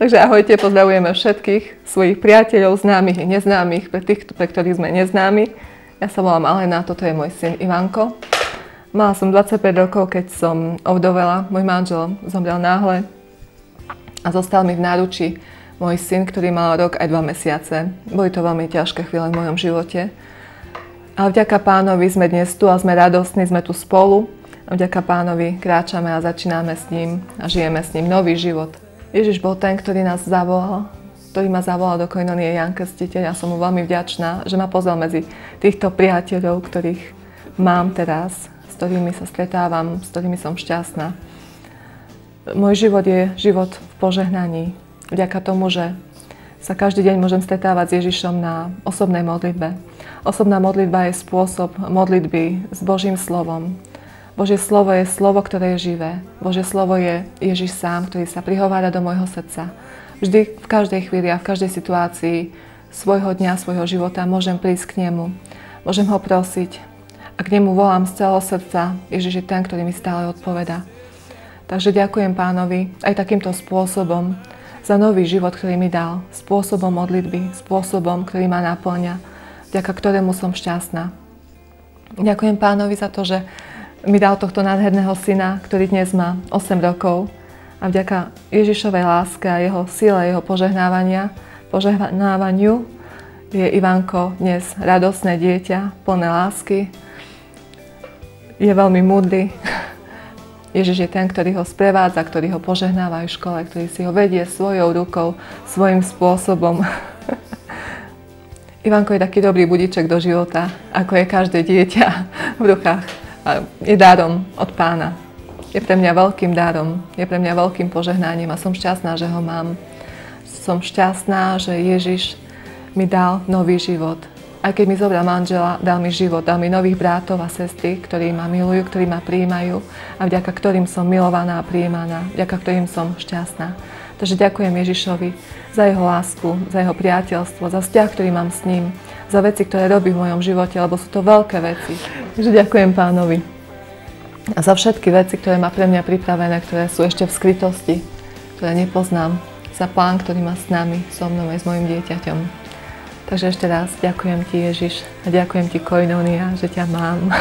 Takže ahojte, pozdravujeme všetkých svojich priateľov, známych i neznámych, pre tých, pre ktorých sme neznámi. Ja sa volám Alena, toto je môj syn Ivanko. Mala som 25 rokov, keď som ovdovela. Môj manžel zomrel náhle a zostal mi v náručí môj syn, ktorý mal rok aj 2 mesiace. Boli to veľmi ťažké chvíle v mojom živote. A vďaka Pánovi sme dnes tu a sme radostní, sme tu spolu. A vďaka Pánovi kráčame a začíname s ním a žijeme s ním nový život. Ježiš bol ten, ktorý nás zavolal, ktorý ma zavolal do Koinonie Ján Krstiteľ. Ja som mu veľmi vďačná, že ma pozval medzi týchto priateľov, ktorých mám teraz, s ktorými sa stretávam, s ktorými som šťastná. Môj život je život v požehnaní. Vďaka tomu, že sa každý deň môžem stretávať s Ježišom na osobnej modlitbe. Osobná modlitba je spôsob modlitby s Božím slovom. Božie slovo je slovo, ktoré je živé. Božie slovo je Ježiš sám, ktorý sa prihovára do môjho srdca. Vždy, v každej chvíli a v každej situácii svojho dňa, svojho života môžem prísť k nemu. Môžem ho prosiť a k nemu volám z celého srdca. Ježiš je ten, ktorý mi stále odpovedá. Takže ďakujem Pánovi aj takýmto spôsobom za nový život, ktorý mi dal. Spôsobom modlitby, spôsobom, ktorý ma naplňa, vďaka ktorému som šťastná. Ďakujem Pánovi za to, že mi dal tohto nádherného syna, ktorý dnes má 8 rokov. A vďaka Ježišovej láske a jeho sile, jeho požehnávaniu je Ivanko dnes radostné dieťa, plné lásky. Je veľmi múdry. Ježiš je ten, ktorý ho sprevádza, ktorý ho požehnáva aj v škole, ktorý si ho vedie svojou rukou, svojím spôsobom. Ivanko je taký dobrý budíček do života, ako je každé dieťa v rukách. A je darom od Pána. Je pre mňa veľkým darom, je pre mňa veľkým požehnaním a som šťastná, že ho mám. Som šťastná, že Ježiš mi dal nový život. Aj keď mi zobral manžela, dal mi život, dal mi nových brátov a sestry, ktorí ma milujú, ktorí ma prijímajú a vďaka ktorým som milovaná a prijímaná, vďaka ktorým som šťastná. Takže ďakujem Ježišovi za jeho lásku, za jeho priateľstvo, za vzťah, ktorý mám s ním, za veci, ktoré robí v mojom živote, lebo sú to veľké veci. Takže ďakujem Pánovi. A za všetky veci, ktoré má pre mňa pripravené, ktoré sú ešte v skrytosti, ktoré nepoznám, za plán, ktorý má s nami, so mnou aj s mojim dieťaťom. Takže ešte raz ďakujem ti Ježiš a ďakujem ti Koinonia, že ťa mám.